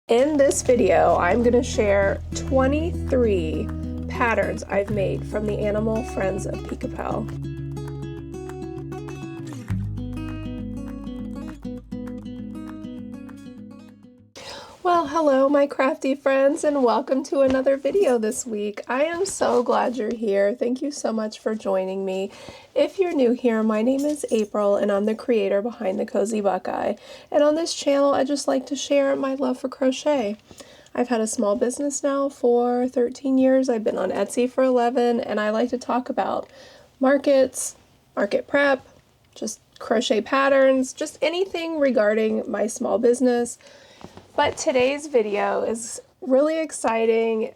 In this video, I'm going to share 23 patterns I've made from the animal friends of Pica Pow. Well, hello my crafty friends, and welcome to another video this week. I am so glad you're here. Thank you so much for joining me. If you're new here, my name is April and I'm the creator behind the Cozy Buckeye. And on this channel, I just like to share my love for crochet. I've had a small business now for 13 years. I've been on Etsy for 11, and I like to talk about markets, market prep, just crochet patterns, just anything regarding my small business. But today's video is really exciting.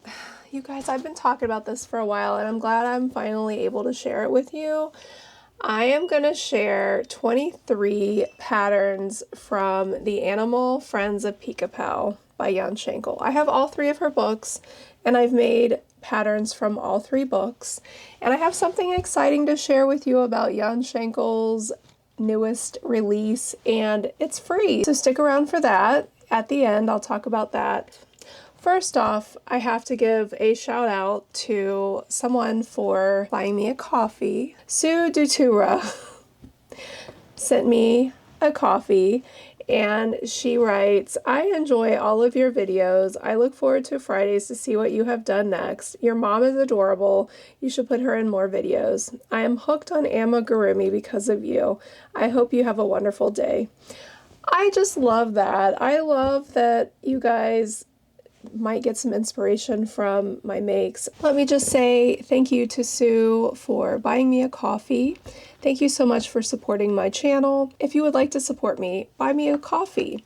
You guys, I've been talking about this for a while, and I'm glad I'm finally able to share it with you. I am going to share 23 patterns from the Animal Friends of Pica Pow by Yan Schenkel. I have all three of her books, and I've made patterns from all three books. And I have something exciting to share with you about Yan Schenkel's newest release, and it's free. So stick around for that. At the end, I'll talk about that. First off, I have to give a shout out to someone for buying me a coffee. Sue Dutura sent me a coffee, and she writes, "I enjoy all of your videos. I look forward to Fridays to see what you have done next. Your mom is adorable. You should put her in more videos. I am hooked on Amigurumi because of you. I hope you have a wonderful day." I just love that. I love that you guys might get some inspiration from my makes. Let me just say thank you to Sue for buying me a coffee. Thank you so much for supporting my channel. If you would like to support me, buy me a coffee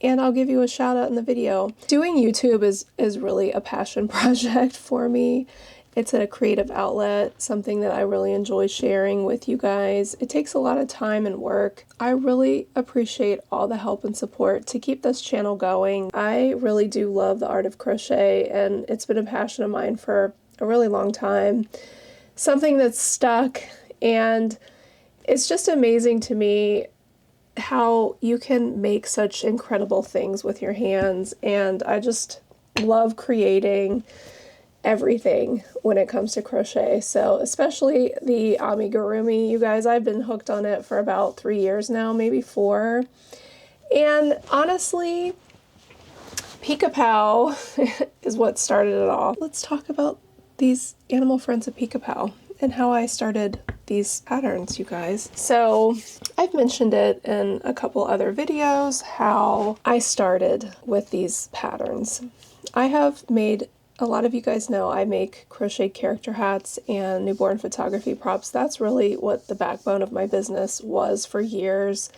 and I'll give you a shout out in the video. Doing YouTube is really a passion project for me. It's a creative outlet, something that I really enjoy sharing with you guys. It takes a lot of time and work. I really appreciate all the help and support to keep this channel going. I really do love the art of crochet, and it's been a passion of mine for a really long time. Something that's stuck, and it's just amazing to me how you can make such incredible things with your hands, and I just love creating everything when it comes to crochet. So especially the Amigurumi, you guys, I've been hooked on it for about 3 years now, maybe 4. And honestly, Pica Pow is what started it all. Let's talk about these animal friends of Pica Pow and how I started these patterns, you guys. So I've mentioned it in a couple other videos how I started with these patterns. I have made, a lot of you guys know I make crochet character hats and newborn photography props. That's really what the backbone of my business was for years.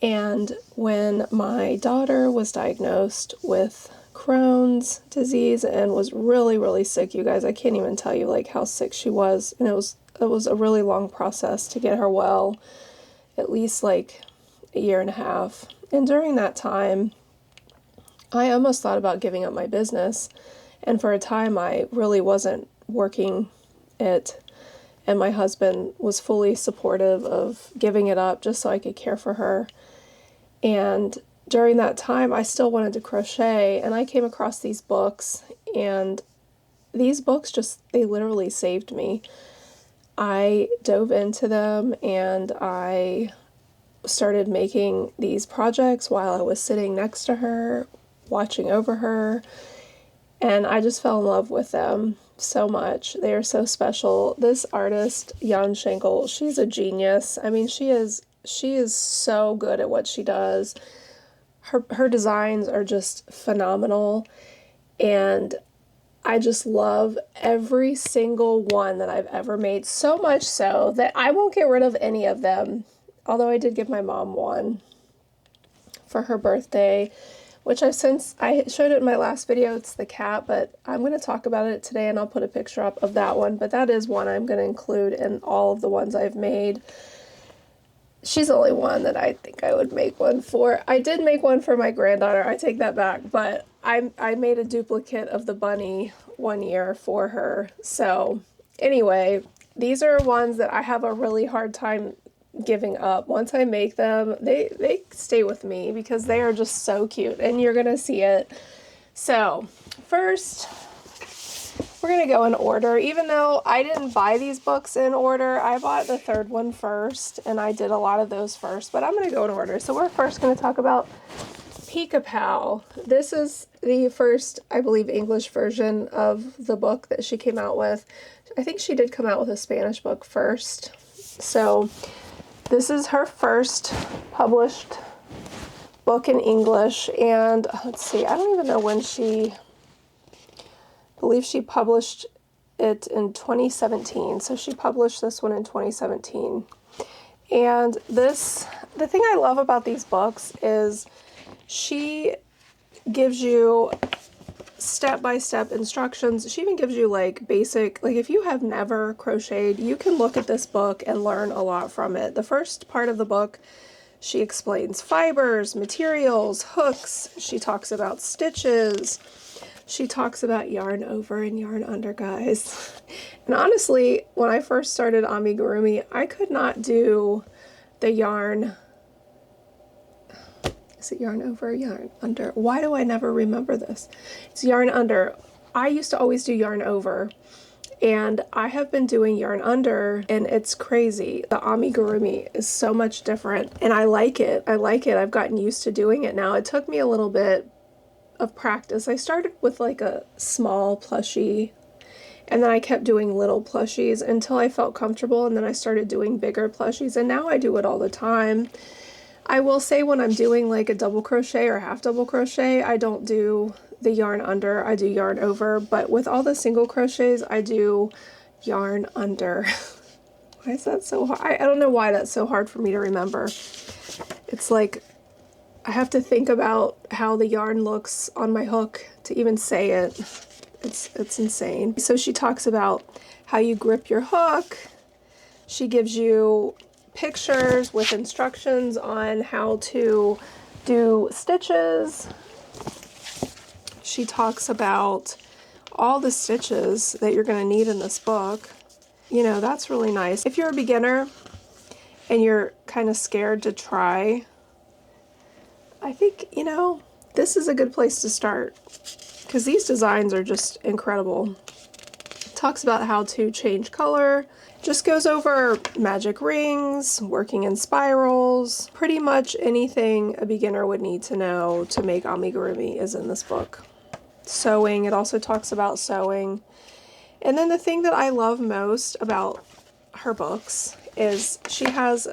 And when my daughter was diagnosed with Crohn's disease and was really, really sick, you guys, I can't even tell you like how sick she was. And it was a really long process to get her well, at least like a year and a half. And during that time, I almost thought about giving up my business. And for a time, I really wasn't working it, and my husband was fully supportive of giving it up just so I could care for her. And during that time, I still wanted to crochet, and I came across these books, and these books they literally saved me. I dove into them, and I started making these projects while I was sitting next to her, watching over her. And I just fell in love with them so much. They are so special. This artist, Yan Schenkel, she's a genius. I mean, she is so good at what she does. Her designs are just phenomenal. And I just love every single one that I've ever made. So much so that I won't get rid of any of them. Although I did give my mom one for her birthday, which I showed it in my last video. It's the cat, but I'm going to talk about it today, and I'll put a picture up of that one. But that is one I'm going to include in all of the ones I've made. She's the only one that I think I would make one for. I did make one for my granddaughter. I take that back, but I made a duplicate of the bunny one year for her. So anyway, these are ones that I have a really hard time giving up. Once I make them, they stay with me because they are just so cute, and you're gonna see it. So first, we're gonna go in order. Even though I didn't buy these books in order, I bought the third one first, and I did a lot of those first, but I'm gonna go in order. So we're first gonna talk about Pica Pow. This is the first, I believe, English version of the book that she came out with. I think she did come out with a Spanish book first. So this is her first published book in English, and let's see, I don't even know when I believe she published it in 2017. So she published this one in 2017. And the thing I love about these books is she gives you step-by-step instructions. She even gives you like basic, like if you have never crocheted, you can look at this book and learn a lot from it. The first part of the book, she explains fibers, materials, hooks. She talks about stitches. She talks about yarn over and yarn under, guys. And honestly, when I first started Amigurumi, I could not do the yarn. Is it yarn over or yarn under? Why do I never remember this? It's yarn under. I used to always do yarn over, and I have been doing yarn under, and it's crazy. The Amigurumi is so much different, and I like it. I like it. I've gotten used to doing it now. It took me a little bit of practice. I started with like a small plushie, and then I kept doing little plushies until I felt comfortable, and then I started doing bigger plushies, and now I do it all the time. I will say when I'm doing like a double crochet or half double crochet, I don't do the yarn under, I do yarn over, but with all the single crochets, I do yarn under. Why is that so hard? I don't know why that's so hard for me to remember. It's like I have to think about how the yarn looks on my hook to even say it. It's insane. So she talks about how you grip your hook. She gives you pictures with instructions on how to do stitches. She talks about all the stitches that you're going to need in this book. You know, that's really nice. If you're a beginner and you're kind of scared to try, I think, you know, this is a good place to start because these designs are just incredible. Talks about how to change color, just goes over magic rings, working in spirals, pretty much anything a beginner would need to know to make amigurumi is in this book. Sewing, it also talks about sewing. And then the thing that I love most about her books is she has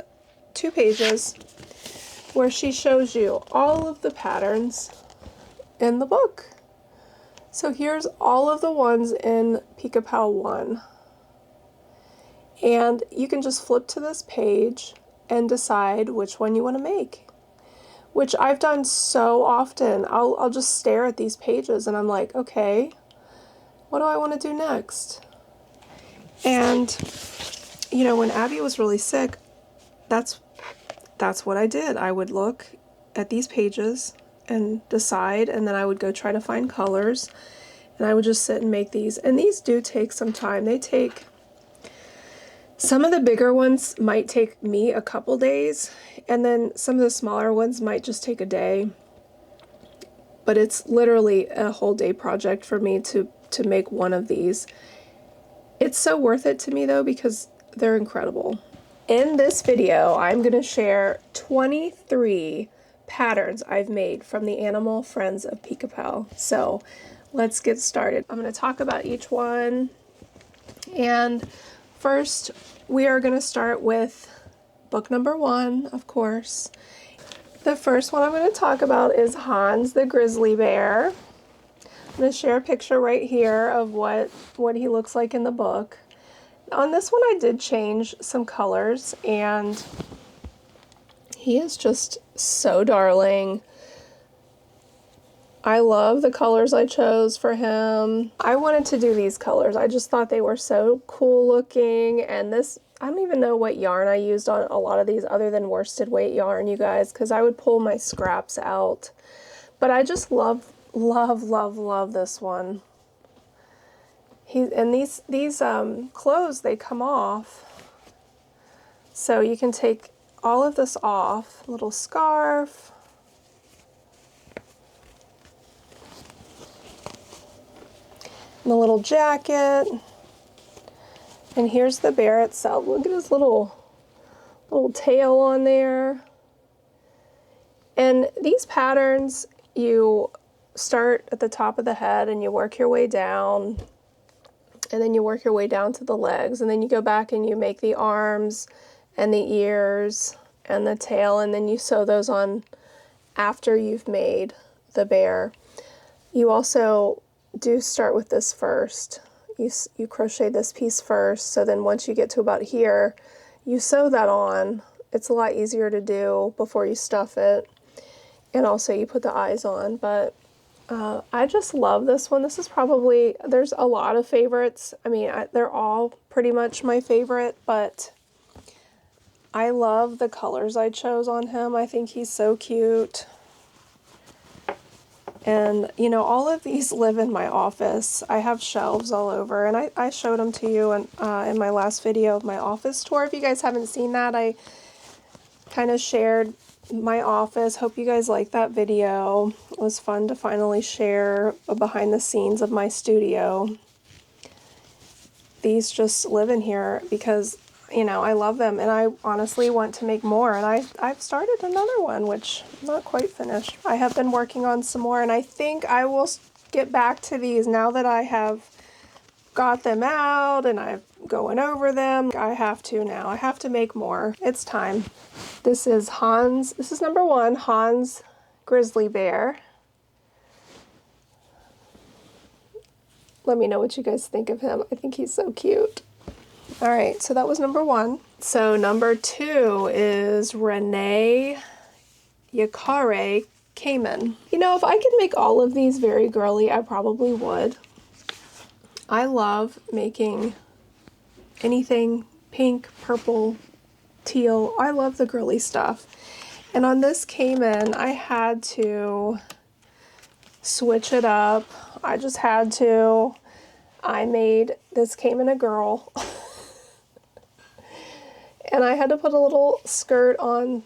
2 pages where she shows you all of the patterns in the book. So here's all of the ones in Pica Pow 1. And you can just flip to this page and decide which one you want to make, which I've done so often. I'll just stare at these pages and I'm like, okay, what do I want to do next? And, you know, when Abby was really sick, that's what I did. I would look at these pages and decide, and then I would go try to find colors, and I would just sit and make these. And these do take some time. They take, some of the bigger ones might take me a couple days, and then some of the smaller ones might just take a day. But it's literally a whole day project for me to make one of these. It's so worth it to me though, because they're incredible. In this video, I'm going to share 23 patterns I've made from the animal friends of Pica Pow. So let's get started. I'm going to talk about each one. And first, we are going to start with book number 1, of course. The first one I'm going to talk about is Hans the grizzly bear. I'm going to share a picture right here of what he looks like in the book. On this one I did change some colors, and he is just so darling. I love the colors I chose for him. I wanted to do these colors. I just thought they were so cool looking, and this, I don't even know what yarn I used on a lot of these other than worsted weight yarn, you guys, because I would pull my scraps out. But I just love this one. And these clothes, they come off So you can take all of this off, little scarf, and a little jacket, and here's the bear itself. Look at his little tail on there. And these patterns, you start at the top of the head and you work your way down, and then you work your way down to the legs, and then you go back and you make the arms and the ears and the tail, and then you sew those on after you've made the bear. You also do start with this first. You crochet this piece first, so then once you get to about here, you sew that on. It's a lot easier to do before you stuff it. And also you put the eyes on, but I just love this one. This is probably, there's a lot of favorites. I mean, they're all pretty much my favorite, but I love the colors I chose on him. I think he's so cute. And, you know, all of these live in my office. I have shelves all over, and I showed them to you in my last video of my office tour. If you guys haven't seen that, I kind of shared my office. Hope you guys liked that video. It was fun to finally share a behind the scenes of my studio. These just live in here because, you know, I love them, and I honestly want to make more, and I've started another one, which I'm not quite finished. I have been working on some more, and I think I will get back to these now that I have got them out and I'm going over them. I have to now. I have to make more. It's time. This is Hans. This is number 1, Hans Grizzly Bear. Let me know what you guys think of him. I think he's so cute. All right, so that was number 1. So number 2 is Renee Yakare Cayman. You know, if I could make all of these very girly, I probably would. I love making anything pink, purple, teal. I love the girly stuff. And on this cayman, I had to switch it up. I just had to. I made this cayman a girl. And I had to put a little skirt on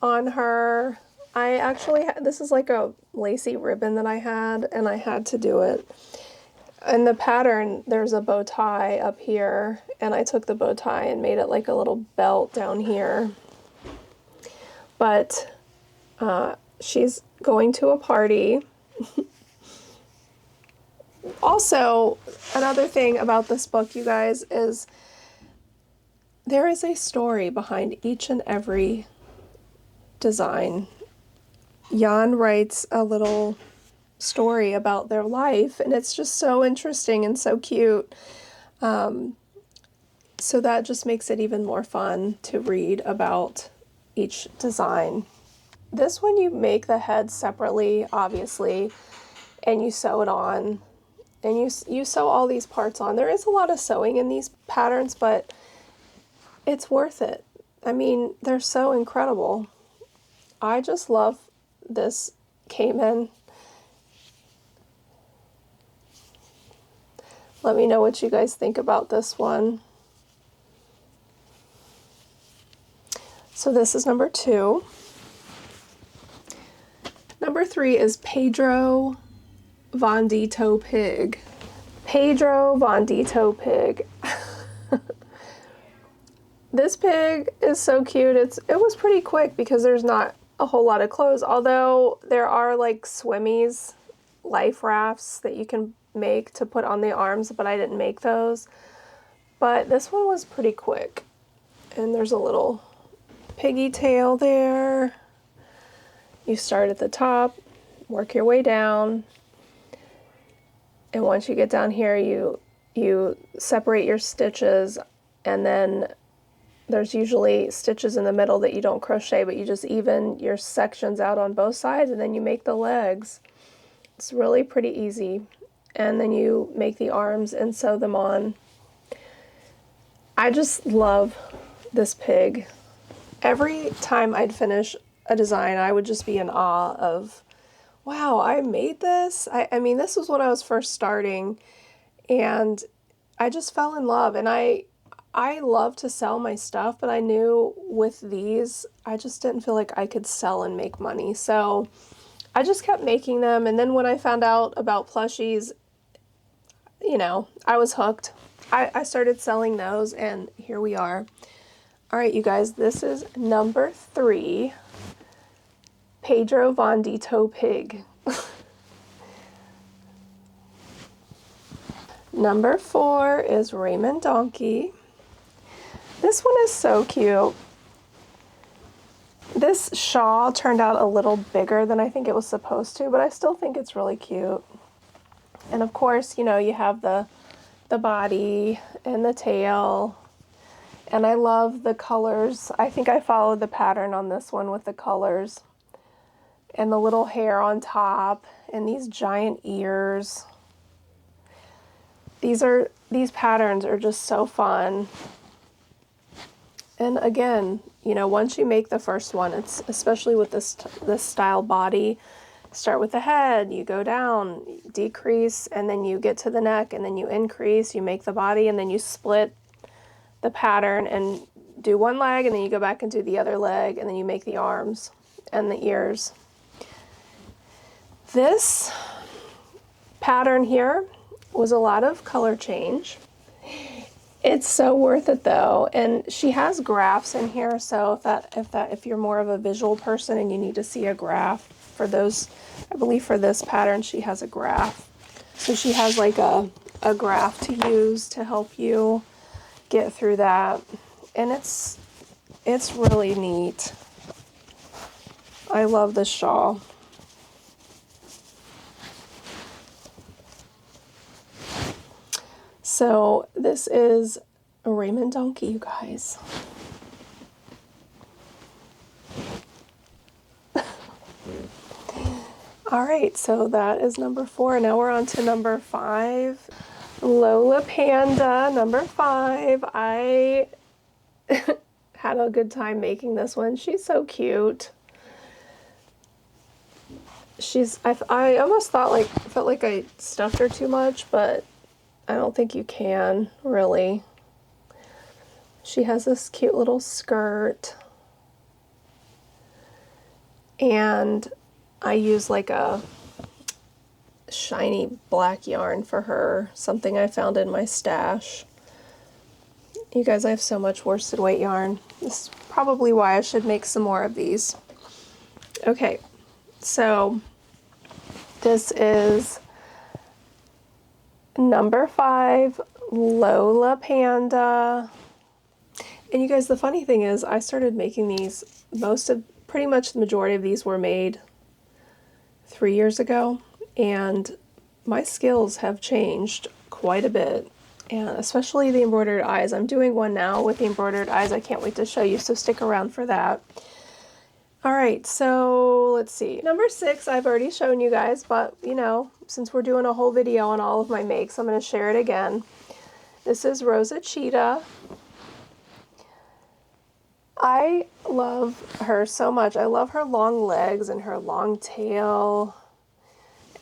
her. I actually had, this is like a lacy ribbon that I had, and I had to do it. In the pattern, there's a bow tie up here, and I took the bow tie and made it like a little belt down here. But she's going to a party. Also, another thing about this book, you guys, is there is a story behind each and every design. Yan writes a little story about their life, and it's just so interesting and so cute. So that just makes it even more fun to read about each design. This one you make the head separately, obviously, and you sew it on, and you sew all these parts on. There is a lot of sewing in these patterns, but it's worth it. I mean, they're so incredible. I just love this cayman. Let me know what you guys think about this one. So this is number 2. Number 3 is Pedro Vondito Pig. Pedro Vondito Pig. This pig is so cute. It was pretty quick because there's not a whole lot of clothes, although there are like swimmies, life rafts that you can make to put on the arms, but I didn't make those. But this one was pretty quick. And there's a little piggy tail there. You start at the top, work your way down, and once you get down here, you separate your stitches, and then there's usually stitches in the middle that you don't crochet, but you just even your sections out on both sides, and then you make the legs. It's really pretty easy. And then you make the arms and sew them on. I just love this pig. Every time I'd finish a design, I would just be in awe of, wow, I made this. I mean, this was when I was first starting, and I just fell in love. And I I love to sell my stuff, but I knew with these, I just didn't feel like I could sell and make money. So I just kept making them. And then when I found out about plushies, you know, I was hooked. I started selling those, and here we are. All right, you guys, this is number 3, Pedro Von Dito Pig. Number 4 is Raymond Donkey. This one is so cute. This shawl turned out a little bigger than I think it was supposed to, but I still think it's really cute. And of course, you know, you have the body and the tail. And I love the colors. I think I followed the pattern on this one with the colors. And the little hair on top and these giant ears. These patterns are just so fun. And again, you know, once you make the first one, it's especially with this style body, start with the head, you go down, decrease, and then you get to the neck, and then you increase, you make the body, and then you split the pattern and do one leg, and then you go back and do the other leg, and then you make the arms and the ears. This pattern here was a lot of color change. It's so worth it though, and she has graphs in here, so if you're more of a visual person and you need to see a graph for those, I believe for this pattern she has a graph. So she has like a graph to use to help you get through that, and it's really neat. I love this shawl. So this is a Raymond Donkey, you guys. All right, so that is number 4. Now we're on to number 5. Lola Panda, number 5. I had a good time making this one. She's so cute. I almost felt like I stuffed her too much, but I don't think you can, really. She has this cute little skirt. And I use like a shiny black yarn for her, something I found in my stash. You guys, I have so much worsted weight yarn. This is probably why I should make some more of these. Okay, so this is number 5, Lola Panda. And you guys, the funny thing is I started making these, pretty much the majority of these were made 3 years ago, and my skills have changed quite a bit, and especially the embroidered eyes. I'm doing one now with the embroidered eyes. I can't wait to show you, so stick around for that. All right, so let's see. Number 6, I've already shown you guys, but you know, since we're doing a whole video on all of my makes, I'm going to share it again. This is Rosa Cheetah. I love her so much. I love her long legs and her long tail.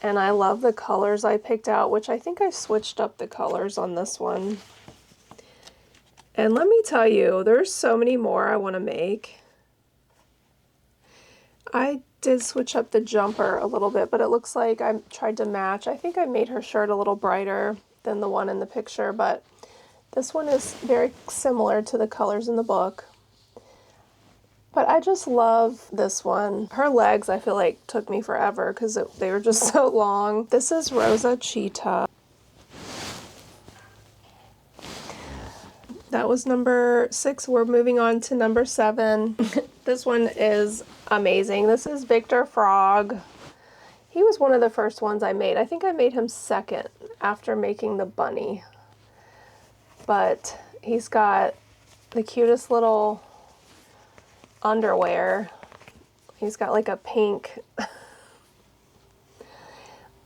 And I love the colors I picked out, which I think I switched up the colors on this one. And let me tell you, there's so many more I want to make. I did switch up the jumper a little bit, but it looks like I tried to match. I think I made her shirt a little brighter than the one in the picture, but this one is very similar to the colors in the book. But I just love this one. Her legs, I feel like, took me forever because they were just so long. This is Rosa Cheetah. That was number 6. We're moving on to number 7. This one is amazing. This is Victor Frog. He was one of the first ones I made. I think I made him second after making the bunny. But he's got the cutest little underwear. He's got like a pink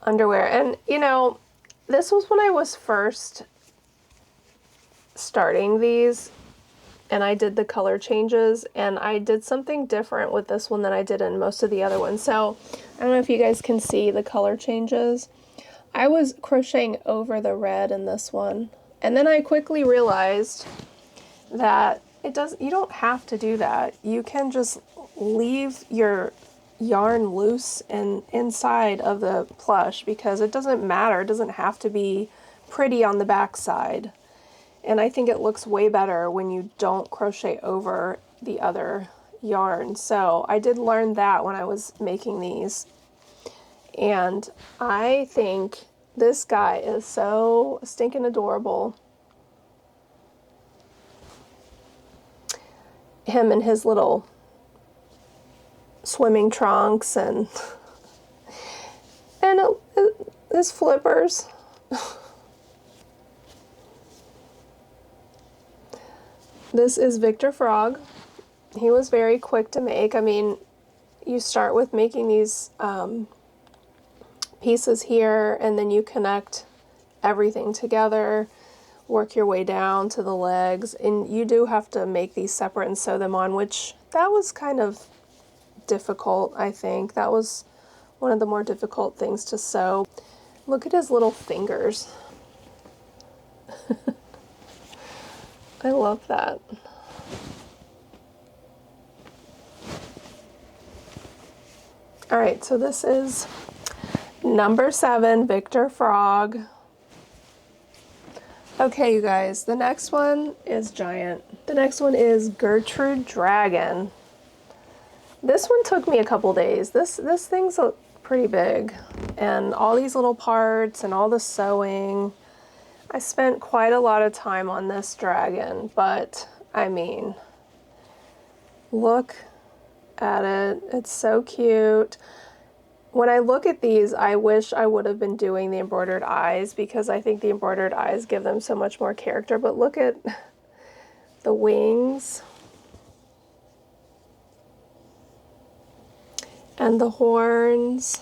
underwear. And you know, this was when I was first starting these, and I did the color changes, and I did something different with this one than I did in most of the other ones. So I don't know if you guys can see the color changes. I was crocheting over the red in this one, and then I quickly realized that you don't have to do that. You can just leave your yarn loose and inside of the plush, because it doesn't matter. It doesn't have to be pretty on the back side. And I think it looks way better when you don't crochet over the other yarn. So I did learn that when I was making these. And I think this guy is so stinking adorable. Him and his little swimming trunks and his flippers. This is Victor Frog. He was very quick to make. I mean, you start with making these pieces here, and then you connect everything together, work your way down to the legs, and you do have to make these separate and sew them on, which that was kind of difficult, I think. That was one of the more difficult things to sew. Look at his little fingers. I love that. All right, so this is number 7, Victor Frog. Okay, you guys, the next one is giant. The next one is Gertrude Dragon. This one took me a couple days. This thing's pretty big, and all these little parts and all the sewing. I spent quite a lot of time on this dragon, but I mean, look at it. It's so cute. When I look at these, I wish I would have been doing the embroidered eyes, because I think the embroidered eyes give them so much more character. But look at the wings and the horns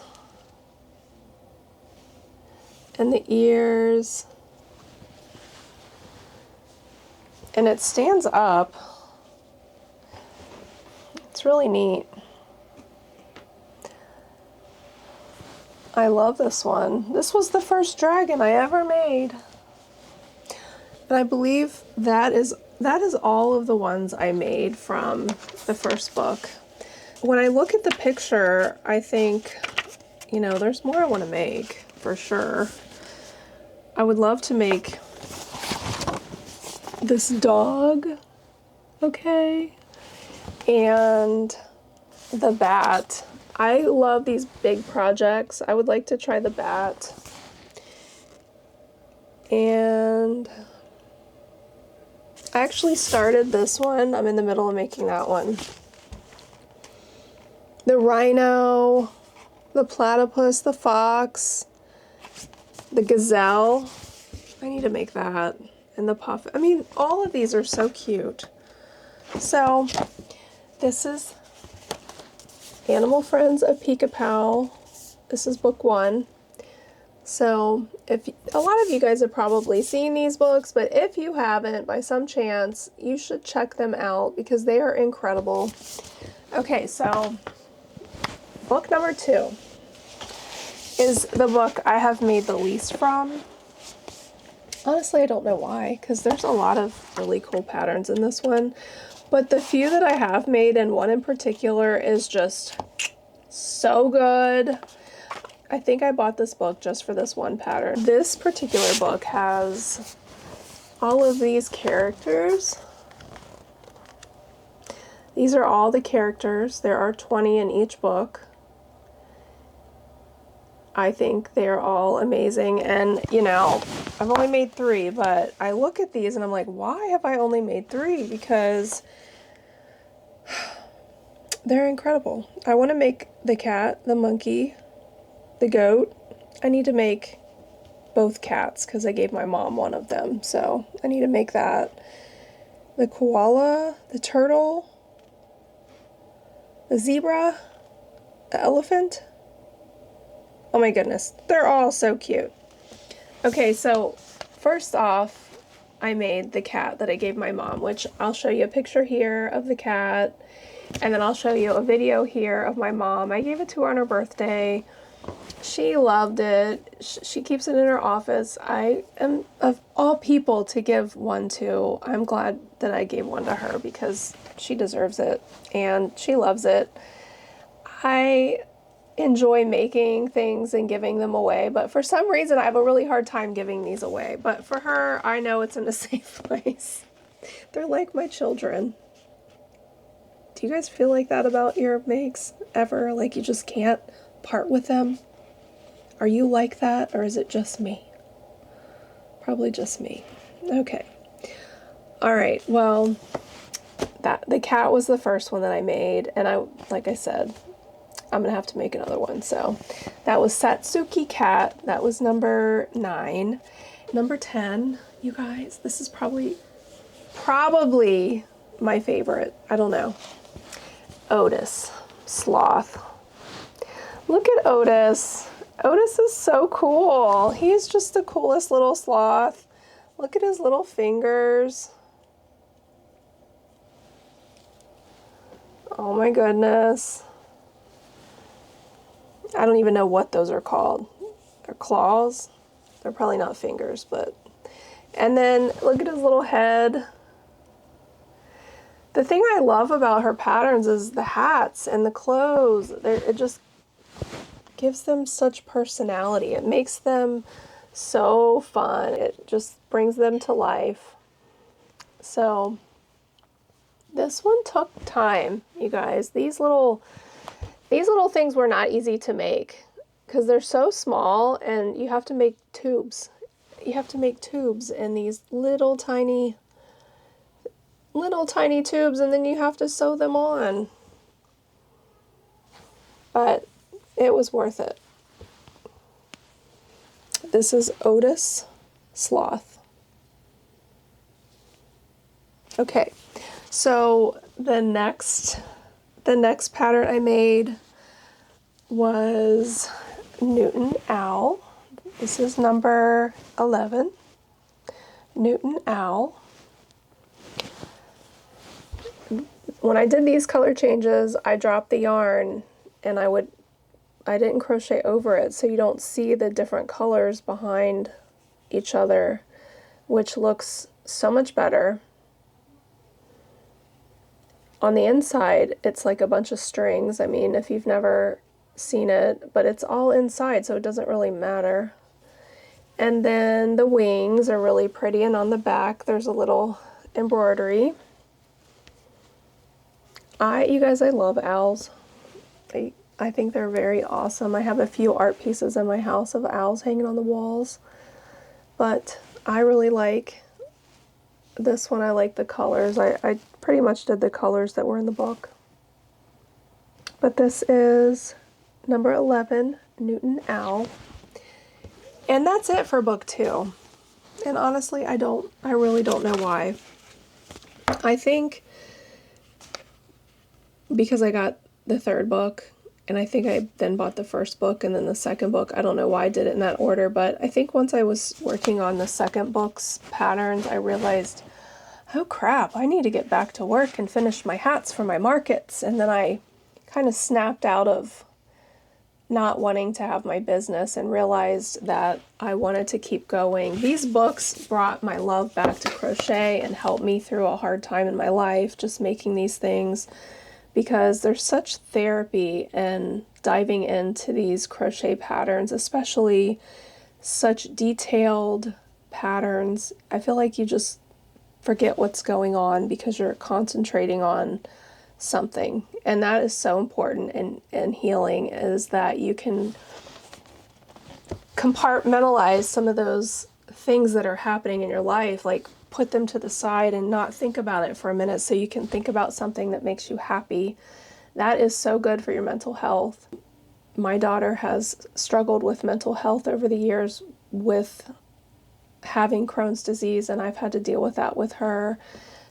and the ears. And it stands up. It's really neat. I love this one. This was the first dragon I ever made. And I believe that is all of the ones I made from the first book. When I look at the picture, I think, you know, there's more I want to make, for sure. I would love to make this dog, okay, and the bat. I love these big projects. I would like to try the bat. And I actually started this one. I'm in the middle of making that one. The rhino, the platypus, the fox, the gazelle. I need to make that. And the puff. I mean, all of these are so cute. So, this is Animal Friends of Pica Pow. This is book 1. So, if a lot of you guys have probably seen these books, but if you haven't, by some chance, you should check them out because they are incredible. Okay, so book number 2 is the book I have made the least from. Honestly, I don't know why, because there's a lot of really cool patterns in this one. But the few that I have made, and one in particular, is just so good. I think I bought this book just for this one pattern. This particular book has all of these characters. These are all the characters. There are 20 in each book. I think they're all amazing, and you know, I've only made 3, but I look at these and I'm like, why have I only made 3? Because they're incredible. I want to make the cat, the monkey, the goat. I need to make both cats because I gave my mom one of them, so I need to make that. The koala, the turtle, the zebra, the elephant. Oh my goodness, they're all so cute. Okay, so first off, I made the cat that I gave my mom, which I'll show you a picture here of the cat, and then I'll show you a video here of my mom. I gave it to her on her birthday. She loved it. She keeps it in her office. I am, of all people to give one to, I'm glad that I gave one to her because she deserves it and she loves it. I enjoy making things and giving them away, but for some reason I have a really hard time giving these away. But for her, I know it's in a safe place. They're like my children. Do you guys feel like that about your makes ever? Like you just can't part with them? Are you like that, or is it just me? Probably just me. Okay. All right, well, the cat was the first one that I made, and like I said, I'm gonna have to make another one. So that was Satsuki Cat. That was number 9. Number 10, you guys, this is probably my favorite. I don't know. Otis, sloth. Look at Otis. Otis is so cool. He's just the coolest little sloth. Look at his little fingers. Oh my goodness. I don't even know what those are called. They're claws. They're probably not fingers, but... And then look at his little head. The thing I love about her patterns is the hats and the clothes. It just gives them such personality. It makes them so fun. It just brings them to life. So this one took time, you guys. These little things were not easy to make because they're so small and you have to make tubes. You have to make tubes in these little tiny tubes, and then you have to sew them on. But it was worth it. This is Otis Sloth. Okay, so the next pattern I made was Newton Owl. This is number 11. Newton Owl. When I did these color changes, I dropped the yarn and I didn't crochet over it, so you don't see the different colors behind each other, which looks so much better. On the inside, it's like a bunch of strings. I mean, if you've never seen it, but it's all inside, so it doesn't really matter. And then the wings are really pretty, and on the back, there's a little embroidery. You guys, I love owls. I think they're very awesome. I have a few art pieces in my house of owls hanging on the walls, but I really like this one. I like the colors. I pretty much did the colors that were in the book. But this is number 11, Newton Owl. And that's it for book 2. And honestly, I really don't know why. I think because I got the 3rd book, and I think I then bought the 1st book and then the 2nd book. I don't know why I did it in that order, but I think once I was working on the 2nd book's patterns, I realized, oh crap, I need to get back to work and finish my hats for my markets. And then I kind of snapped out of not wanting to have my business and realized that I wanted to keep going. These books brought my love back to crochet and helped me through a hard time in my life, just making these things, because there's such therapy in diving into these crochet patterns, especially such detailed patterns. I feel like you just forget what's going on because you're concentrating on something, and that is so important in healing, is that you can compartmentalize some of those things that are happening in your life, like put them to the side and not think about it for a minute so you can think about something that makes you happy. That is so good for your mental health. My daughter has struggled with mental health over the years with having Crohn's disease, and I've had to deal with that with her.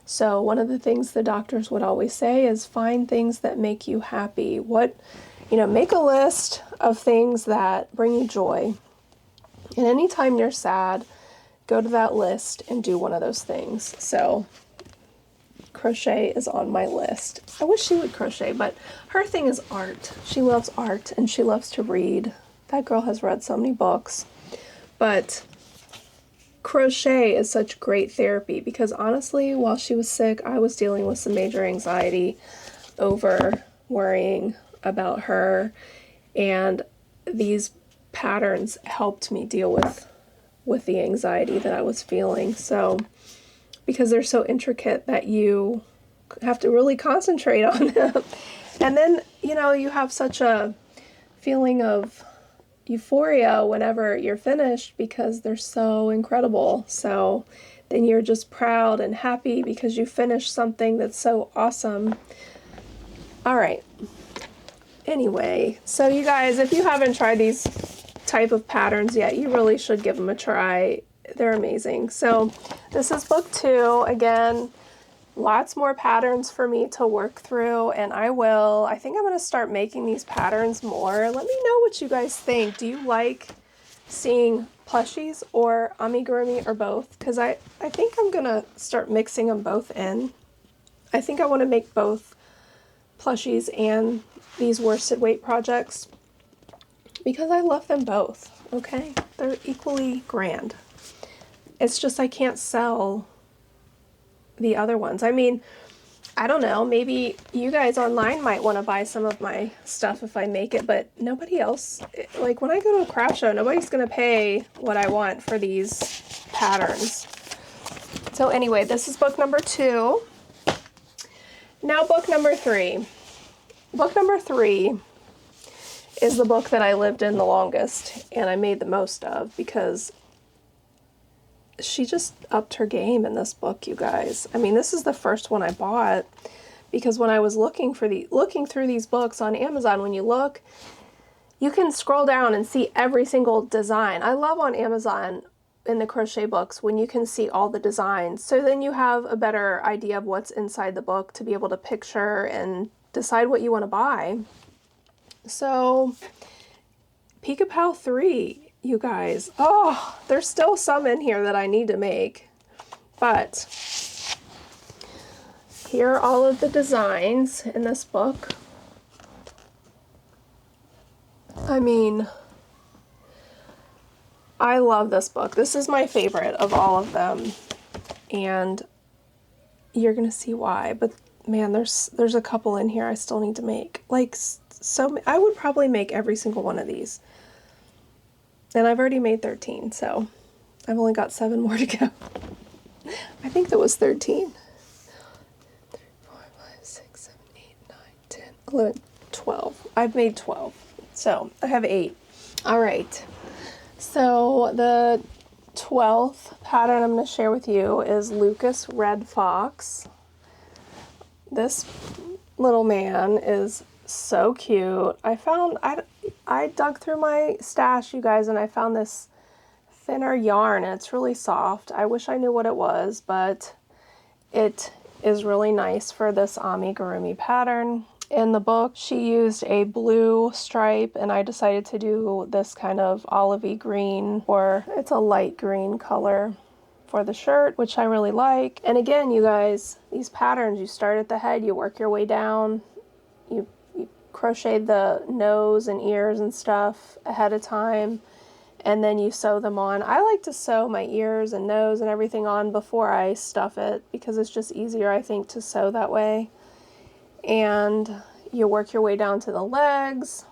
So one of the things the doctors would always say is find things that make you happy. Make a list of things that bring you joy. And anytime you're sad, go to that list and do one of those things. So crochet is on my list. I wish she would crochet, but her thing is art. She loves art and she loves to read. That girl has read so many books. But crochet is such great therapy because honestly, while she was sick, I was dealing with some major anxiety over worrying about her, and these patterns helped me deal with the anxiety that I was feeling. So, because they're so intricate that you have to really concentrate on them. And then, you know, you have such a feeling of euphoria whenever you're finished because they're so incredible. So then you're just proud and happy because you finished something that's so awesome. All right. Anyway, so you guys, if you haven't tried these type of patterns yet, you really should give them a try. They're amazing. So this is book 2. Again, lots more patterns for me to work through, and I think I'm going to start making these patterns more. Let me know what you guys think. Do you like seeing plushies or amigurumi or both? Because I think I'm going to start mixing them both in. I think I want to make both plushies and these worsted weight projects because I love them both, okay? They're equally grand. It's just I can't sell the other ones. I mean, I don't know, maybe you guys online might want to buy some of my stuff if I make it, but nobody else, like when I go to a craft show, nobody's going to pay what I want for these patterns. So anyway, this is book number 2. Now book number 3. Book number 3 is the book that I lived in the longest and I made the most of because she just upped her game in this book, you guys. I mean, this is the first one I bought because when I was looking through these books on Amazon, when you look, you can scroll down and see every single design. I love on Amazon in the crochet books when you can see all the designs. So then you have a better idea of what's inside the book to be able to picture and decide what you want to buy. So Pica Pow 3. You guys, oh, there's still some in here that I need to make, but here are all of the designs in this book. I mean, I love this book. This is my favorite of all of them, and you're gonna see why, but man, there's a couple in here I still need to make. Like, so I would probably make every single one of these. And I've already made 13, so I've only got 7 more to go. I think that was 13. 3, 4, 5, 6, 7, 8, 9, 10, 11, 12. I've made 12, so I have 8. All right, so the 12th pattern I'm going to share with you is Lucas Red Fox. This little man is so cute. I dug through my stash, you guys, and I found this thinner yarn, and it's really soft. I wish I knew what it was, but it is really nice for this amigurumi pattern. In the book, she used a blue stripe, and I decided to do this kind of olivey green, or it's a light green color for the shirt, which I really like. And again, you guys, these patterns, you start at the head, you work your way down, you crochet the nose and ears and stuff ahead of time, and then you sew them on. I like to sew my ears and nose and everything on before I stuff it because it's just easier, I think, to sew that way. And you work your way down to the legs,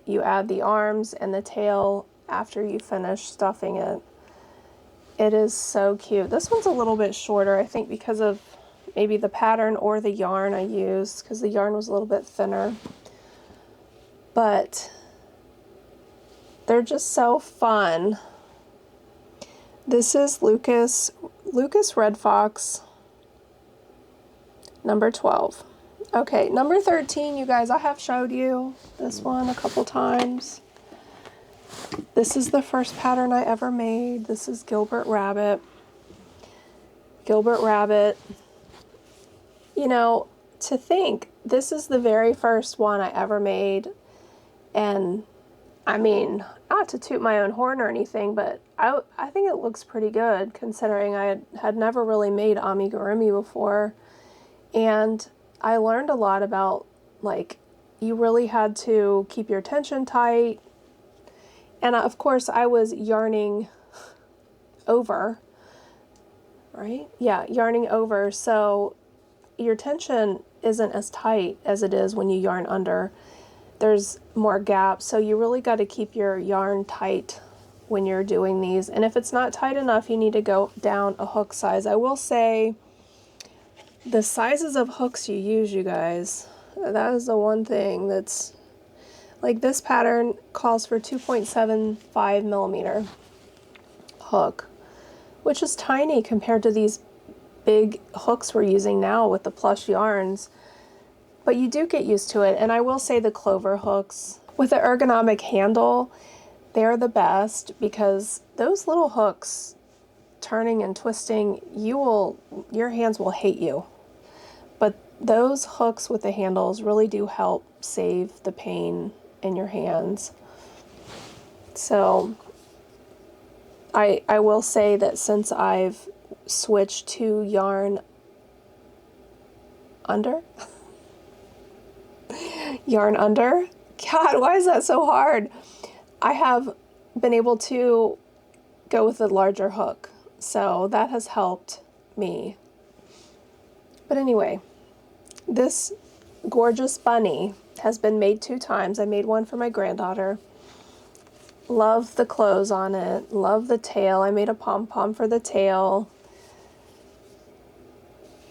you add the arms and the tail after you finish stuffing it. It is so cute. This one's a little bit shorter, I think, because of maybe the pattern or the yarn I used, because the yarn was a little bit thinner. But they're just so fun. This is Lucas Red Fox, number 12. Okay, number 13, you guys, I have showed you this one a couple times. This is the first pattern I ever made. This is Gilbert Rabbit. Gilbert Rabbit. You know, to think, this is the very first one I ever made. And I mean, not to toot my own horn or anything, but I think it looks pretty good considering I had never really made amigurumi before. And I learned a lot about, like, you really had to keep your tension tight. And of course I was yarning over, right? Yeah, yarning over, so your tension isn't as tight as it is when you yarn under. There's more gaps, so you really got to keep your yarn tight when you're doing these. And if it's not tight enough, you need to go down a hook size. I will say the sizes of hooks you use, you guys, that is the one thing that's, like, this pattern calls for 2.75 millimeter hook, which is tiny compared to these big hooks we're using now with the plush yarns. But you do get used to it. And I will say the clover hooks with the ergonomic handle, they're the best, because those little hooks turning and twisting, your hands will hate you. But those hooks with the handles really do help save the pain in your hands. So I will say that since I've switched to yarn under, God, why is that so hard? I have been able to go with a larger hook, so that has helped me. But anyway, this gorgeous bunny has been made 2 times. I made one for my granddaughter. Love the clothes on it. Love the tail. I made a pom-pom for the tail.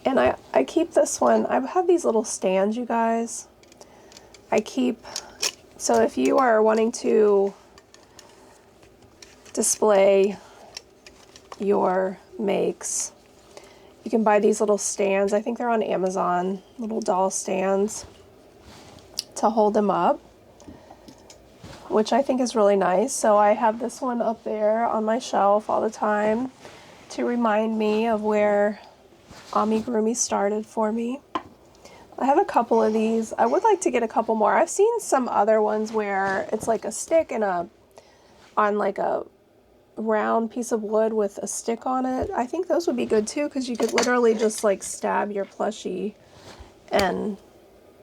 And I keep this one. I have these little stands, you guys. So if you are wanting to display your makes, you can buy these little stands. I think they're on Amazon, little doll stands to hold them up, which I think is really nice. So I have this one up there on my shelf all the time to remind me of where Amigurumi started for me. I have a couple of these. I would like to get a couple more. I've seen some other ones where it's like a stick and on like a round piece of wood with a stick on it. I think those would be good too, because you could literally just like stab your plushie and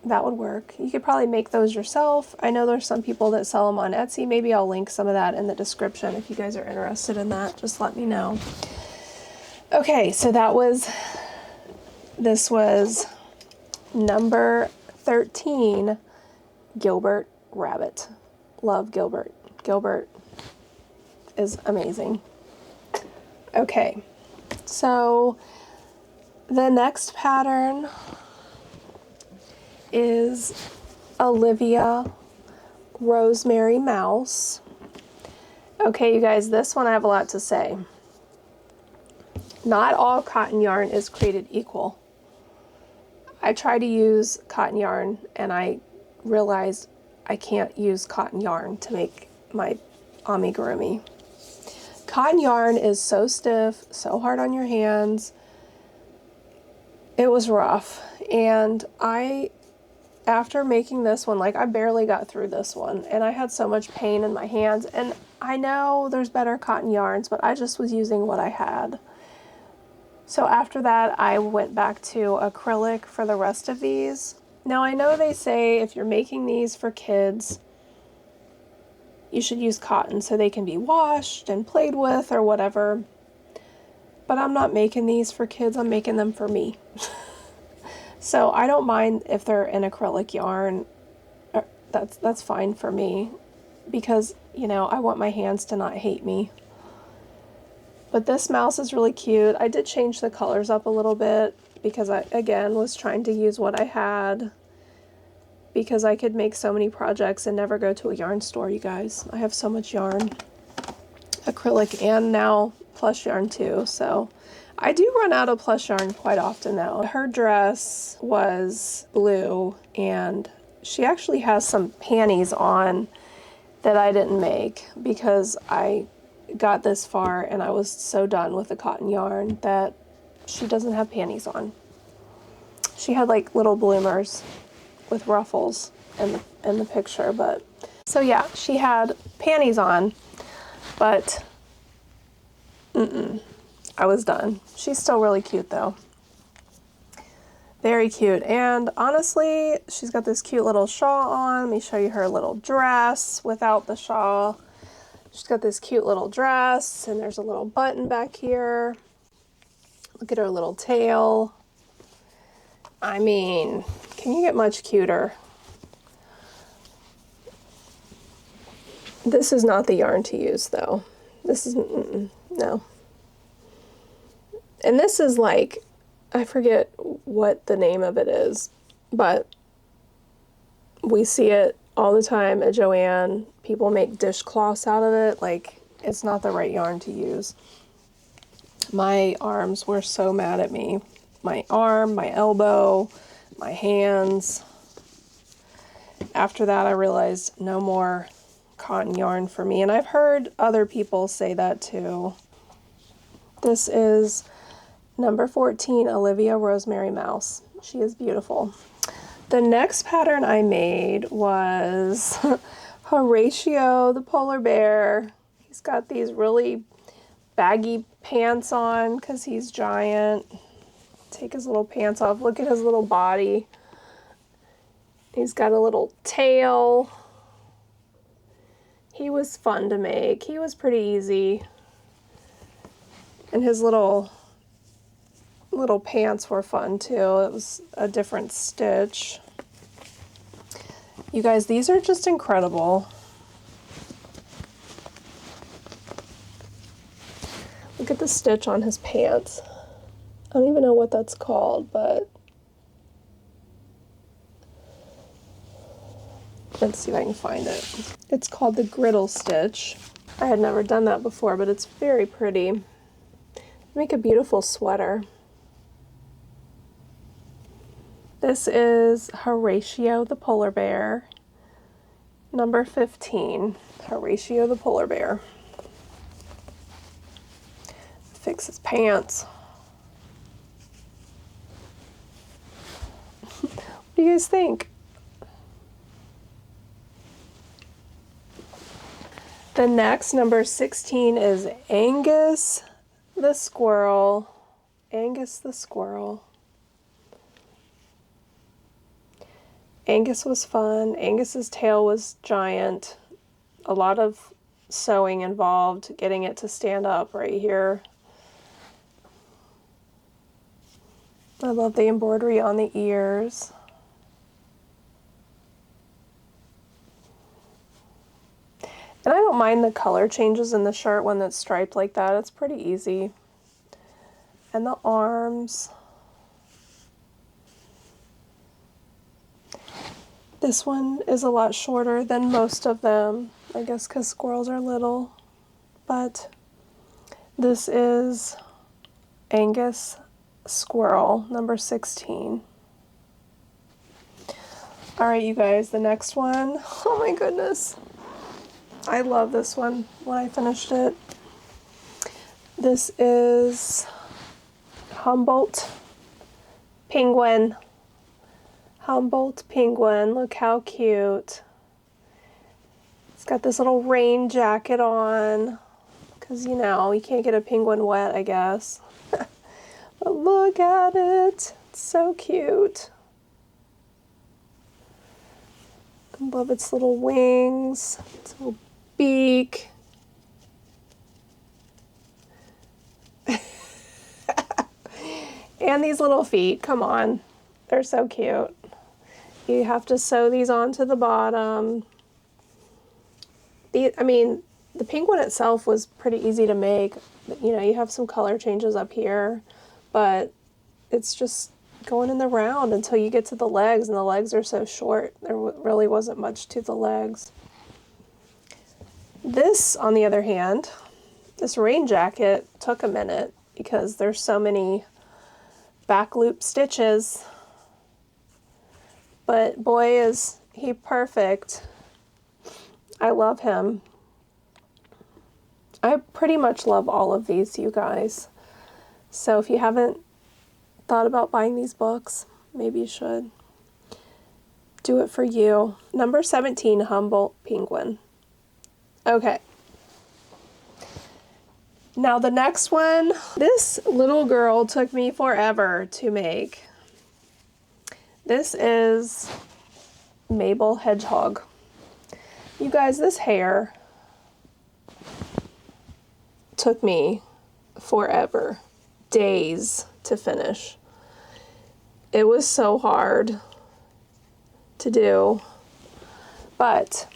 that would work. You could probably make those yourself. I know there's some people that sell them on Etsy. Maybe I'll link some of that in the description. If you guys are interested in that, just let me know. Okay, so this was number 13, Gilbert Rabbit. Love Gilbert. Gilbert is amazing. Okay, so the next pattern is Olivia Rosemary Mouse. Okay, you guys, this one I have a lot to say. Not all cotton yarn is created equal. I tried to use cotton yarn and I realized I can't use cotton yarn to make my amigurumi. Cotton yarn is so stiff, so hard on your hands. It was rough. And after making this one, like, I barely got through this one and I had so much pain in my hands. And I know there's better cotton yarns, but I just was using what I had. So after that, I went back to acrylic for the rest of these. Now, I know they say if you're making these for kids, you should use cotton so they can be washed and played with or whatever. But I'm not making these for kids, I'm making them for me. So I don't mind if they're an acrylic yarn. That's fine for me, because, you know, I want my hands to not hate me. But this mouse is really cute. I did change the colors up a little bit because I, again, was trying to use what I had, because I could make so many projects and never go to a yarn store, you guys. I have so much yarn, acrylic and now plush yarn too. So I do run out of plush yarn quite often now. Her dress was blue and she actually has some panties on that I didn't make because I got this far and I was so done with the cotton yarn that she doesn't have panties on. She had like little bloomers with ruffles in the picture, but so yeah, she had panties on, but I was done. She's still really cute though. Very cute. And honestly, she's got this cute little shawl on. Let me show you her little dress without the shawl. She's got this cute little dress, and there's a little button back here. Look at her little tail. I mean, can you get much cuter? This is not the yarn to use, though. This is, no. And this is like, I forget what the name of it is, but we see it all the time at Joann. People make dishcloths out of it. Like, it's not the right yarn to use. My arms were so mad at me. My arm, my elbow, my hands. After that, I realized no more cotton yarn for me. And I've heard other people say that too. This is number 14, Olivia Rosemary Mouse. She is beautiful. The next pattern I made was Horatio the polar bear. He's got these really baggy pants on because he's giant. Take his little pants off. Look at his little body. He's got a little tail. He was fun to make. He was pretty easy. And his little pants were fun too. It was a different stitch. You guys, these are just incredible. Look at the stitch on his pants. I don't even know what that's called, but let's see if I can find it. It's called the griddle stitch. I had never done that before, but it's very pretty. Make a beautiful sweater. This is Horatio the polar bear, number 15. Horatio the polar bear. Fix his pants. What do you guys think? The next, number 16, is Angus the squirrel. Angus the squirrel. Angus was fun. Angus's tail was giant. A lot of sewing involved, getting it to stand up right here. I love the embroidery on the ears. And I don't mind the color changes in the shirt when it's striped like that. It's pretty easy. And the arms. This one is a lot shorter than most of them, I guess because squirrels are little. But this is Angus Squirrel, number 16. All right, you guys, the next one. Oh my goodness. I love this one when I finished it. This is Humboldt Penguin. Humboldt Penguin. Look how cute. It's got this little rain jacket on because, you know, you can't get a penguin wet, I guess. But look at it. It's so cute. I love its little wings, its little beak. And these little feet, come on. They're so cute. You have to sew these onto the bottom. I mean, the penguin itself was pretty easy to make. You know, you have some color changes up here, but it's just going in the round until you get to the legs, and the legs are so short. There really wasn't much to the legs. This, on the other hand, this rain jacket took a minute because there's so many back loop stitches, but boy is he perfect. I love him. I pretty much love all of these, you guys. So if you haven't thought about buying these books, maybe you should. Do it for you. Number 17, Humboldt Penguin. Okay. Now the next one, this little girl took me forever to make. This is Mabel Hedgehog. You guys, this hair, took me forever, days to finish. It was so hard to do, but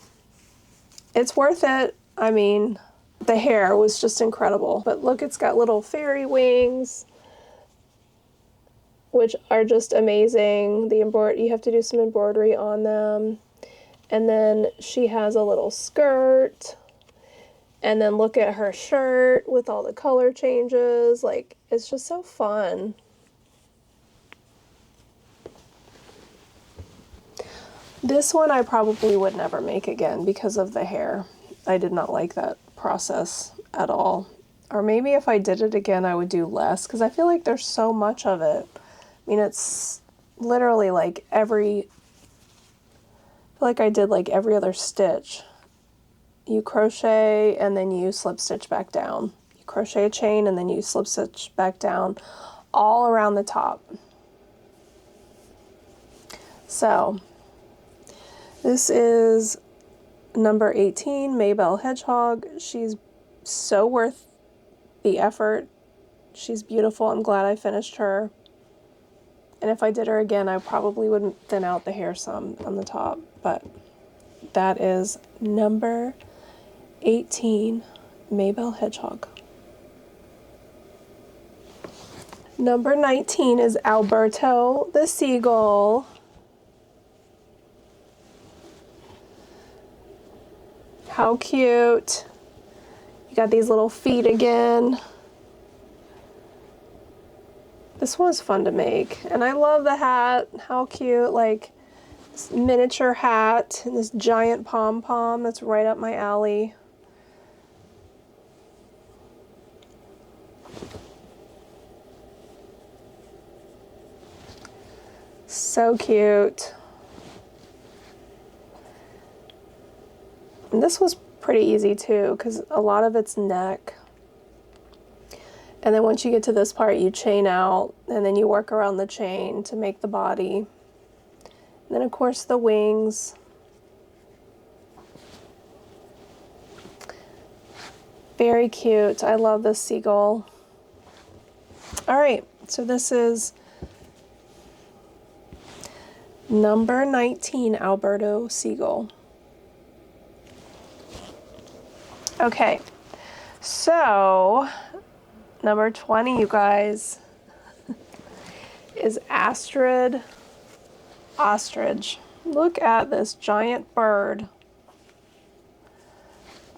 it's worth it. I mean, the hair was just incredible. But look, it's got little fairy wings, which are just amazing. You have to do some embroidery on them. And then she has a little skirt. And then look at her shirt with all the color changes. Like, it's just so fun. This one I probably would never make again because of the hair. I did not like that process at all. Or maybe if I did it again, I would do less, because I feel like there's so much of it. I mean, it's literally like I feel like I did like every other stitch. You crochet and then you slip stitch back down. You crochet a chain and then you slip stitch back down all around the top. So this is number 18, Maybelle Hedgehog. She's so worth the effort. She's beautiful. I'm glad I finished her. And if I did her again, I probably would thin out the hair some on the top. But that is number 18, Maybelle Hedgehog. Number 19 is Alberto the Seagull. How cute. You got these little feet again. This one's fun to make. And I love the hat. How cute. Like this miniature hat and this giant pom-pom. That's right up my alley. So cute. And this was pretty easy too, because a lot of it's neck. And then once you get to this part, you chain out, and then you work around the chain to make the body. And then of course the wings. Very cute. I love this seagull. All right, so this is number 19, Alberto Seagull. Okay, so number 20, you guys, is Astrid Ostrich. Look at this giant bird.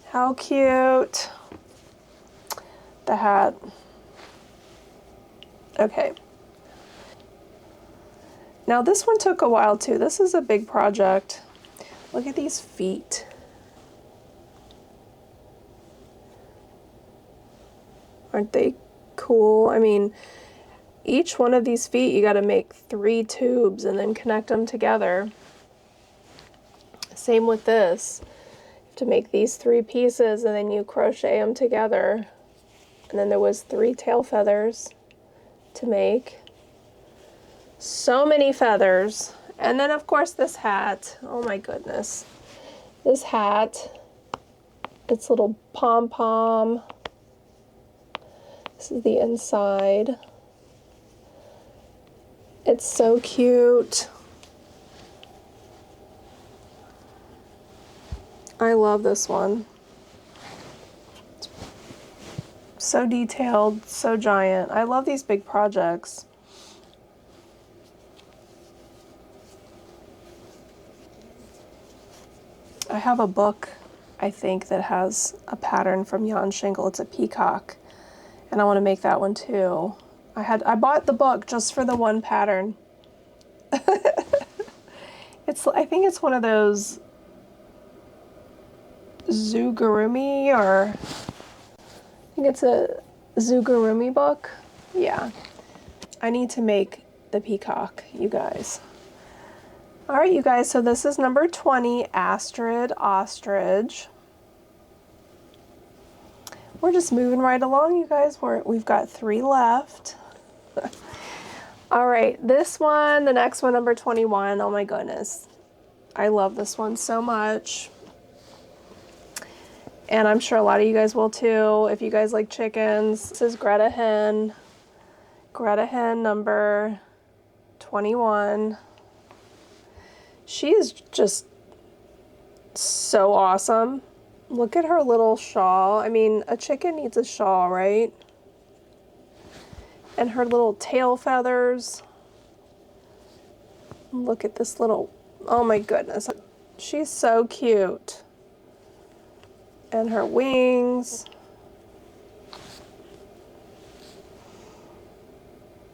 How cute. The hat. Okay. Now this one took a while too. This is a big project. Look at these feet. Aren't they cool? I mean, each one of these feet, you got to make 3 tubes and then connect them together. Same with this. You have to make these 3 pieces and then you crochet them together. And then there was 3 tail feathers to make. So many feathers. And then of course this hat. Oh my goodness. This hat. Its little pom-pom. This is the inside. It's so cute. I love this one. It's so detailed, so giant. I love these big projects. I have a book, I think, that has a pattern from Yan Schenkel. It's a peacock. And I want to make that one too. I bought the book just for the one pattern. I think it's one of those Amigurumi, or I think it's a Amigurumi book. Yeah. I need to make the peacock, you guys. All right, you guys, so this is number 20, Astrid Ostrich. We're just moving right along, you guys. We've got 3 left. All right, this one, the next one, number 21. Oh my goodness. I love this one so much. And I'm sure a lot of you guys will too, if you guys like chickens. This is Greta Hen. Greta Hen number 21. She is just so awesome. Look at her little shawl. I mean, a chicken needs a shawl, right? And her little tail feathers. Look at this little, oh my goodness. She's so cute. And her wings.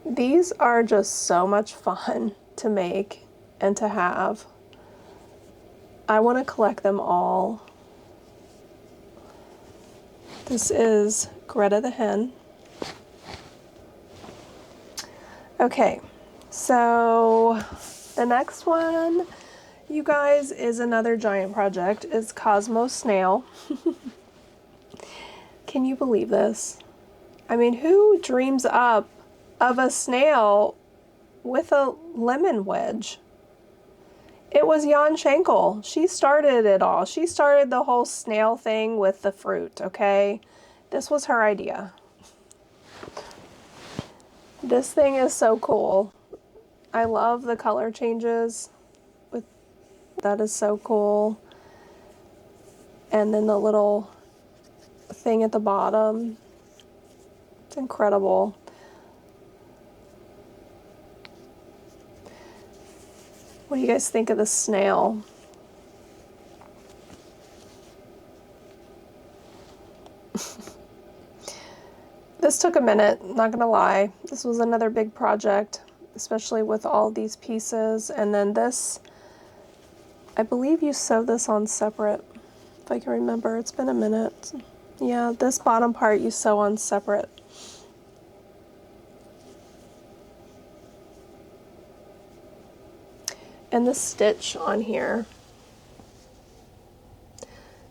These are just so much fun to make and to have. I want to collect them all. This is Greta the Hen. Okay, so the next one, you guys, is another giant project. It's Cosmo Snail. Can you believe this? I mean, who dreams up of a snail with a lemon wedge? It was Yan Schenkel. She started it all. She started the whole snail thing with the fruit, okay? This was her idea. This thing is so cool. I love the color changes. That is so cool. And then the little thing at the bottom. It's incredible. What do you guys think of the snail? This took a minute, not gonna lie. This was another big project, especially with all these pieces. And then this, I believe you sew this on separate, if I can remember. It's been a minute. Yeah, this bottom part you sew on separate. And the stitch on here,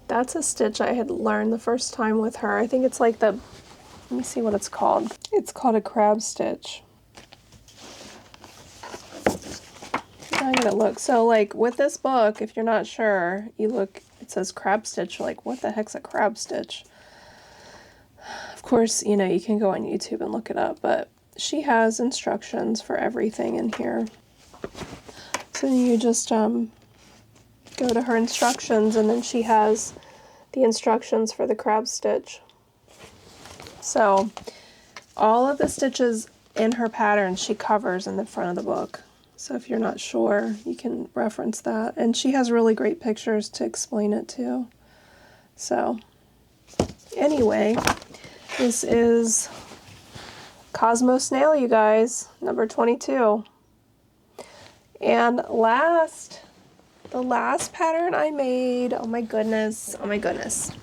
that's a stitch I had learned the first time with her. I think it's like the, let me see what it's called. It's called a crab stitch. I'm gonna look. So like with this book, if you're not sure, you look, it says crab stitch. You're like, what the heck's a crab stitch? Of course, you know, you can go on YouTube and look it up, but she has instructions for everything in here. So you just go to her instructions, and then she has the instructions for the crab stitch. So all of the stitches in her pattern she covers in the front of the book. So if you're not sure, you can reference that. And she has really great pictures to explain it too. So anyway, this is Cosmo Snail, you guys, number 22. And the last pattern I made, oh my goodness.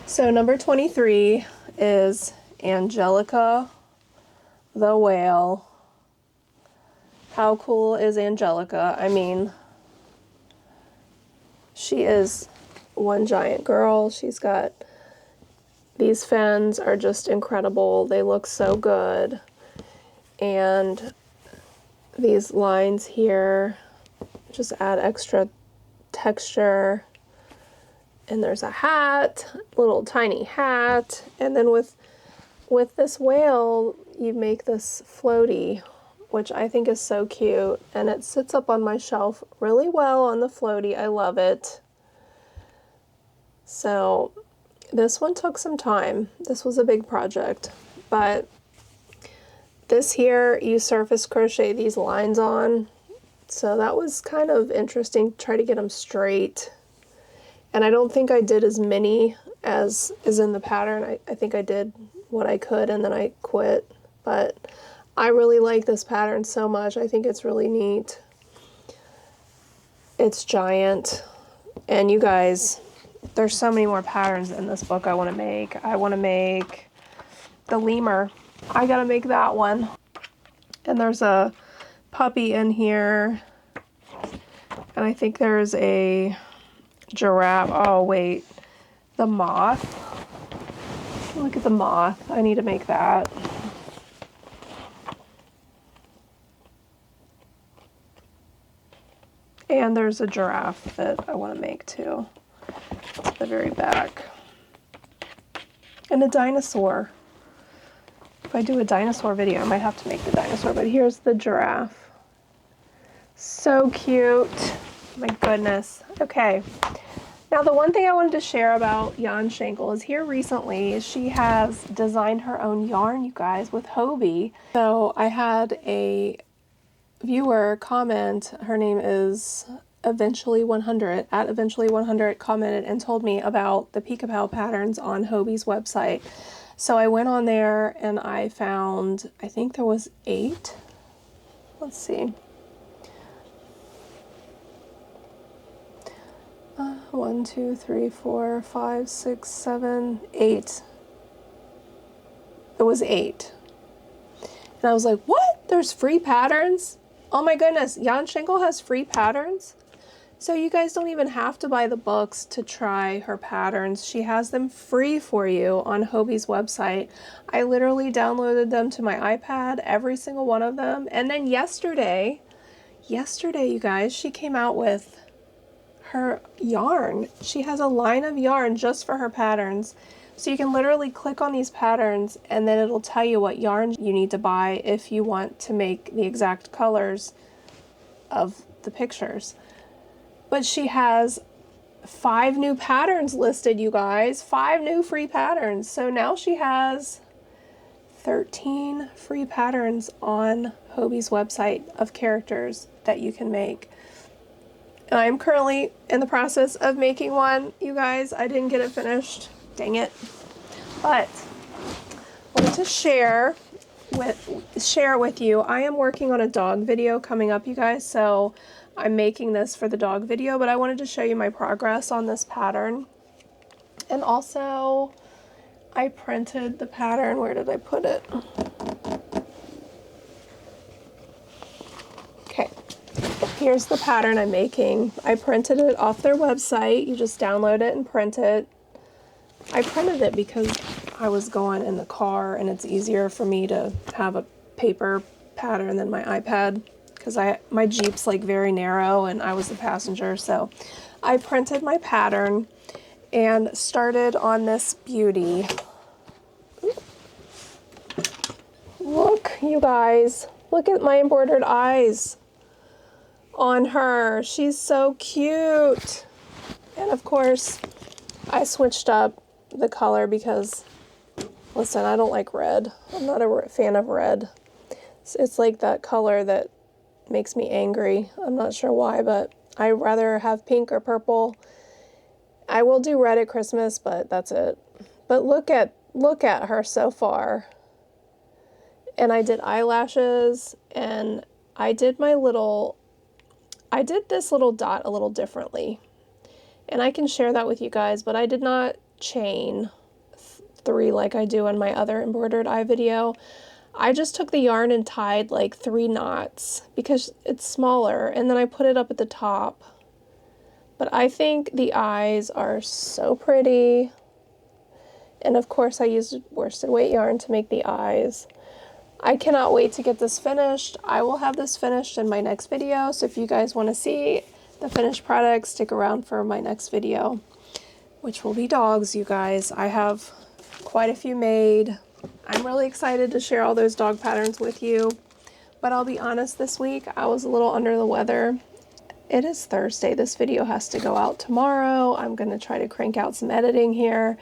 So number 23 is Angelica the whale. How cool is Angelica? I mean, she is one giant girl. She's got, these fins are just incredible. They look so good. And these lines here just add extra texture. And there's a hat, little tiny hat. And then with this whale, you make this floaty, which I think is so cute. And it sits up on my shelf really well on the floaty. I love it. So this one took some time. This was a big project, but this here, you surface crochet these lines on. So that was kind of interesting to try to get them straight. And I don't think I did as many as is in the pattern. I think I did what I could and then I quit. But I really like this pattern so much. I think it's really neat. It's giant. And you guys, there's so many more patterns in this book I want to make. I want to make the lemur. I gotta make that one. And there's a puppy in here. And I think there's a giraffe. Oh, wait. The moth. Look at the moth. I need to make that. And there's a giraffe that I want to make too. It's at the very back. And a dinosaur. If I do a dinosaur video, I might have to make the dinosaur, but here's the giraffe. So cute. My goodness. Okay. Now the one thing I wanted to share about Yan Schenkel is here recently she has designed her own yarn, you guys, with Hobie. So I had a viewer comment, her name is Eventually 100, at Eventually 100, commented and told me about the Pika Pow patterns on Hobie's website. So I went on there and I found, I think there was 8. Let's see. 1, 2, 3, 4, 5, 6, 7, 8. It was 8. And I was like, what? There's free patterns? Oh my goodness, Yan Schenkel has free patterns? So you guys don't even have to buy the books to try her patterns. She has them free for you on Hobie's website. I literally downloaded them to my iPad, every single one of them. And then yesterday, you guys, she came out with her yarn. She has a line of yarn just for her patterns. So you can literally click on these patterns and then it'll tell you what yarn you need to buy if you want to make the exact colors of the pictures. But she has 5 new patterns listed, you guys. 5 new free patterns. So now she has 13 free patterns on Hobie's website of characters that you can make. And I'm currently in the process of making one, you guys. I didn't get it finished. Dang it. But I wanted to share with you. I am working on a dog video coming up, you guys. So I'm making this for the dog video, but I wanted to show you my progress on this pattern. And also, I printed the pattern. Where did I put it? Okay. Here's the pattern I'm making. I printed it off their website. You just download it and print it. I printed it because I was going in the car and it's easier for me to have a paper pattern than my iPad because my Jeep's like very narrow and I was the passenger. So I printed my pattern and started on this beauty. Look, you guys, look at my embroidered eyes on her. She's so cute. And of course, I switched up the color because, listen, I don't like red. I'm not a fan of red. It's like that color that makes me angry. I'm not sure why, but I'd rather have pink or purple. I will do red at Christmas, but that's it. But look at her so far. And I did eyelashes and I did this little dot a little differently. And I can share that with you guys, but I did not chain 3 like I do in my other embroidered eye video. I just took the yarn and tied like 3 knots because it's smaller, and then I put it up at the top. But I think the eyes are so pretty. And of course I used worsted weight yarn to make the eyes. I cannot wait to get this finished. I will have this finished in my next video, so if you guys want to see the finished product, stick around for my next video, which will be dogs, you guys. I have quite a few made. I'm really excited to share all those dog patterns with you, but I'll be honest, this week I was a little under the weather. It is Thursday. This video has to go out tomorrow. I'm going to try to crank out some editing here,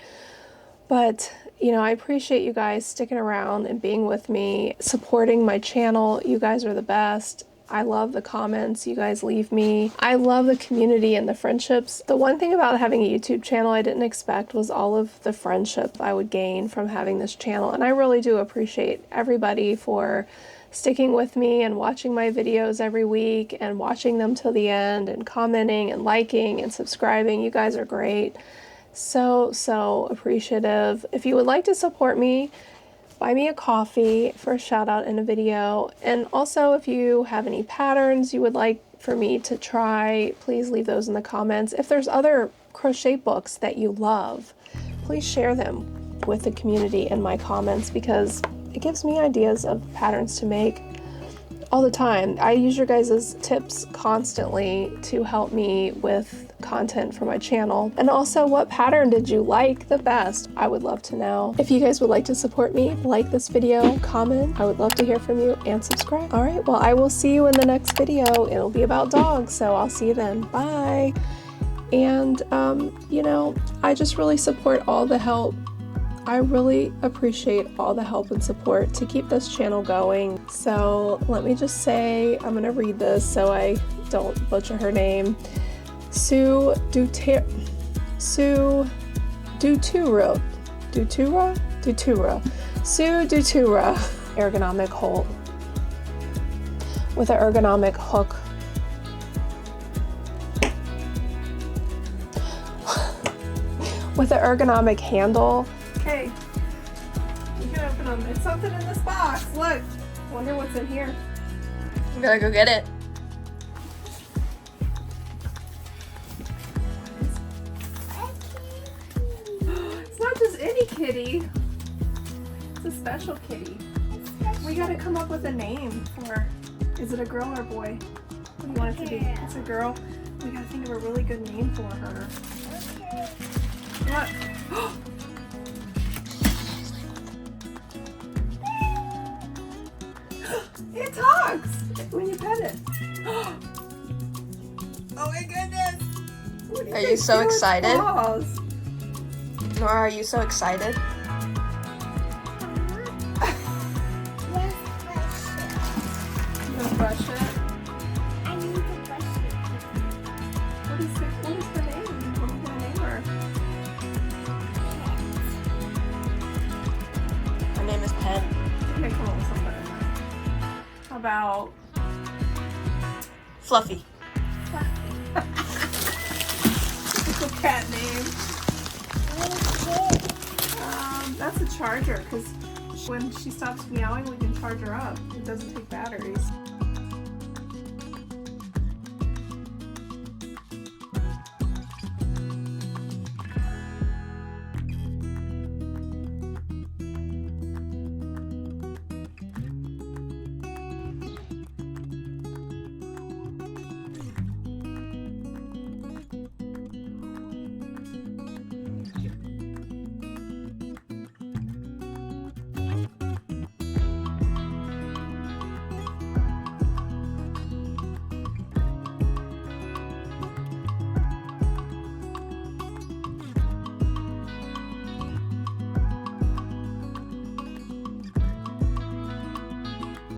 but you know, I appreciate you guys sticking around and being with me, supporting my channel. You guys are the best. I love the comments you guys leave me. I love the community and the friendships. The one thing about having a YouTube channel I didn't expect was all of the friendship I would gain from having this channel. And I really do appreciate everybody for sticking with me and watching my videos every week and watching them till the end and commenting and liking and subscribing. You guys are great. So appreciative. If you would like to support me, buy me a coffee for a shout out in a video. And also, if you have any patterns you would like for me to try, please leave those in the comments. If there's other crochet books that you love, please share them with the community in my comments because it gives me ideas of patterns to make all the time. I use your guys' tips constantly to help me with content for my channel. And also, what pattern did you like the best? I would love to know. If you guys would like to support me, like this video, comment. I would love to hear from you, and subscribe. All right, well, I will see you in the next video. It'll be about dogs, so I'll see you then. Bye. And, you know, I just really support all the help. I really appreciate all the help and support to keep this channel going. So let me just say, I'm gonna read this so I don't butcher her name. Sue Dutura, Sue Dutura, ergonomic hole with an ergonomic hook. With an ergonomic handle. Okay, you can open them. It's something in this box. Look. Wonder what's in here. We gotta go get it. It's not just any kitty. It's a special kitty. We gotta come up with a name for. Is it a girl or a boy? What do you want it to be? It's a girl. We gotta think of a really good name for her. What? It talks when you pet it. Oh my goodness! Are you so excited? Nora, are you so excited? You gonna brush it? I need to brush it. What is her name? What are you gonna name her? Her name is Pen. Okay, come on with something. How about Fluffy. it's a cat name? That's a charger, because when she stops meowing, we can charge her up. It doesn't take batteries.